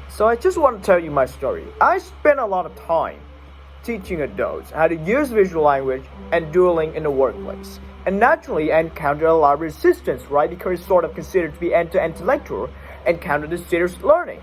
So I just want to tell you my story. I spent a lot of time teaching adults how to use visual language and doodling in the workplace. And naturally, I encountered a lot of resistance, right? Because it's sort of considered to be intellectual and counted as serious learning.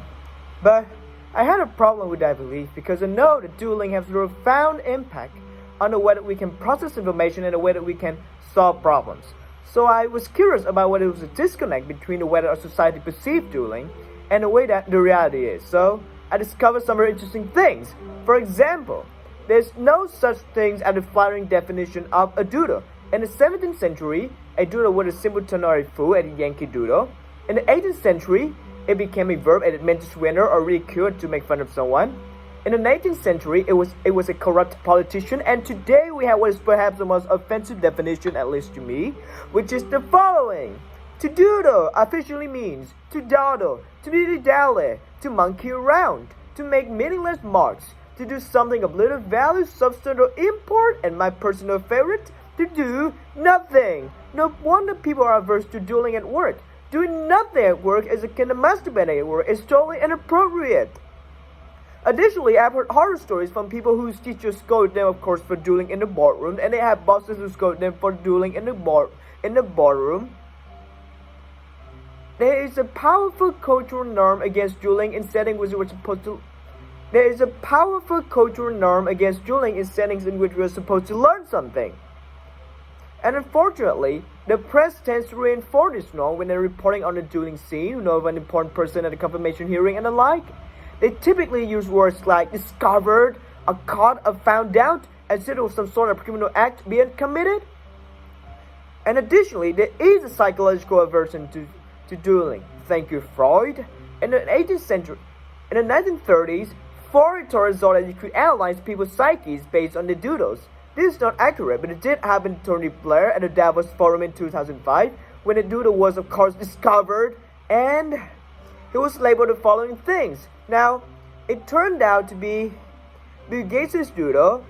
But I had a problem with that belief because I know that doodling has a profound impact on the way that we can process information and the way that we can solve problems. So I was curious about whether there was a disconnect between the way that our society perceived doodling and the way that the reality is. So I discovered some very interesting things. For example, there's no such thing as a flattering definition of a doodle. In the 17th century, a doodle was a simple ternary fool at a Yankee Doodle. In the 18th century, it became a verb and it meant to swindle or ridicule to make fun of someone. In the 19th century, it was a corrupt politician, and today we have what is perhaps the most offensive definition, at least to me, which is the following. To doodle officially means to dawdle, to dilly-dally, to monkey around, to make meaningless marks, to do something of little value, substance, or import, and my personal favorite, to do nothing. No wonder people are averse to doodling at work. Doing nothing at work is akin to masturbating at work. It's totally inappropriate. Additionally, I've heard horror stories from people whose teachers scolded them, of course, for doodling in the boardroom, and they have bosses who scold them for doodling in the boardroom. There is a powerful cultural norm against doodling in settings which we're supposed to. There is a powerful cultural norm against doodling in settings in which we're supposed to learn something. And unfortunately, the press tends to reinforce this norm when they're reporting on the doodling scene, who know of an important person at a confirmation hearing and the like. They typically use words like discovered, or caught, or found out, as if it was some sort of criminal act being committed. And additionally, there is a psychological aversion to doodling. Thank you, Freud. In the 18th century, in the 1930s, Freud thought that you could analyze people's psyches based on their doodles. This is not accurate, but it did happen to Tony Blair at the Davos Forum in 2005, when the doodle was, of course, discovered, and he was labeled the following things. Now, it turned out to be Bill Gates' doodle,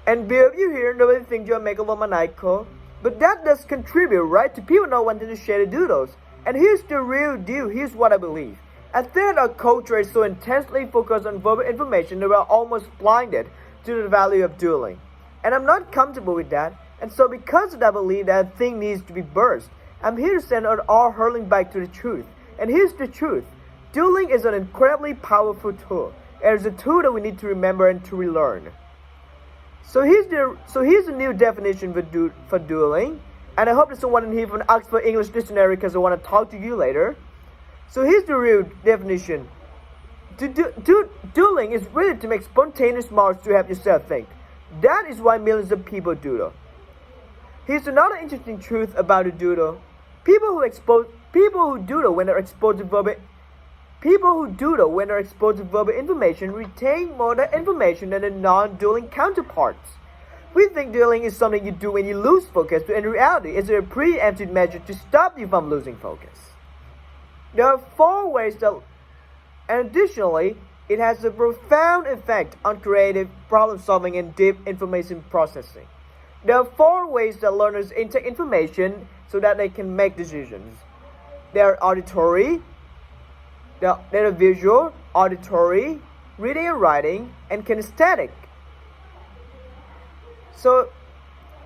and Bill, if you hear, nobody thinks you're megalomaniacal, but that does contribute, right, to people not wanting to share the doodles. And here's the real deal, here's what I believe. I think our culture is so intensely focused on verbal information that we're almost blinded to the value of doodling. And I'm not comfortable with that, and so because of that belief that thing needs to be burst, I'm here to send it all hurling back to the truth. And here's the truth. Doodling is an incredibly powerful tool. It is a tool that we need to remember and to relearn. So here's a new definition for doodling, and I hope there's someone in here from the Oxford English Dictionary because I want to talk to you later. So here's the real definition. Doodling is really to make spontaneous marks to help yourself think. That is why millions of people doodle. Here's another interesting truth about a doodle. People who doodle when they're exposed to verbal information retain more of that information than their non-doodling counterparts. We think doodling is something you do when you lose focus, but in reality, it's a preemptive measure to stop you from losing focus. There are 4 ways that, and additionally, it has a profound effect on creative problem solving and deep information processing. There are 4 ways that learners intake information so that they can make decisions. They are auditory, they are visual, auditory, reading and writing, and kinesthetic. So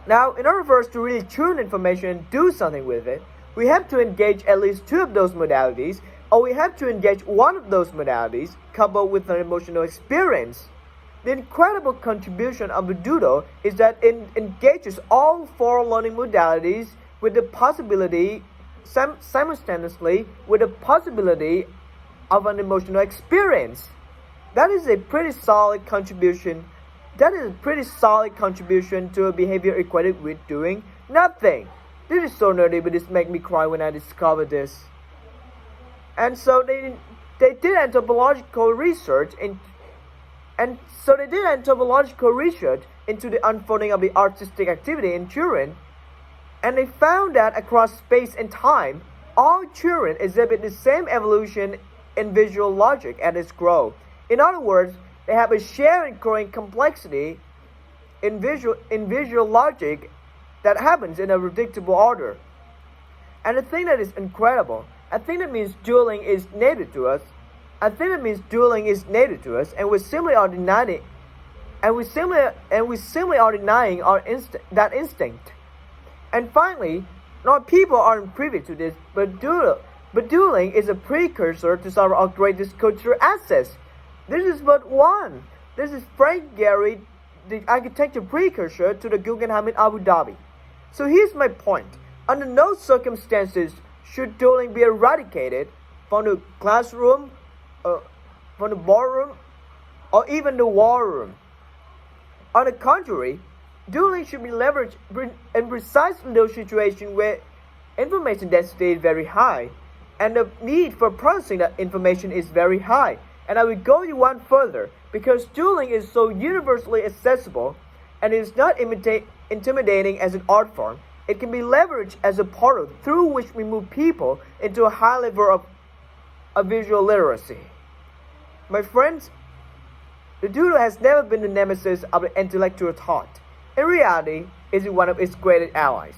now, in order for us to really tune information and do something with it, we have to engage at least 2 of those modalities, or we have to engage one of those modalities coupled with an emotional experience. The incredible contribution of a doodle is that it engages all 4 learning modalities with the possibility, simultaneously, with the possibility of an emotional experience. That is a pretty solid contribution. That is a pretty solid contribution to a behavior equated with doing nothing. This is so nerdy, but this made me cry when I discovered this. And so they did anthropological research into the unfolding of the artistic activity in children, and they found that across space and time, all children exhibit the same evolution in visual logic as they grow. In other words, they have a shared growing complexity in visual logic that happens in a predictable order. And the thing that is incredible, I think that means doodling is native to us. I think it means dueling is native to us, and we simply are denying that instinct. And finally, not people aren't privy to this, but dueling is a precursor to some of our greatest cultural assets. This is but one. This is Frank Gehry, the architecture precursor to the Guggenheim in Abu Dhabi. So here's my point. Under no circumstances should dueling be eradicated from the classroom, from the ballroom, or even the war room. On the contrary, dueling should be leveraged in precisely those situations where information density is very high and the need for processing that information is very high. And I will go you one further, because dueling is so universally accessible and is not intimidating as an art form. It can be leveraged as a portal through which we move people into a high level of visual literacy. My friends, the duel has never been the nemesis of the intellectual thought. In reality, it is one of its greatest allies.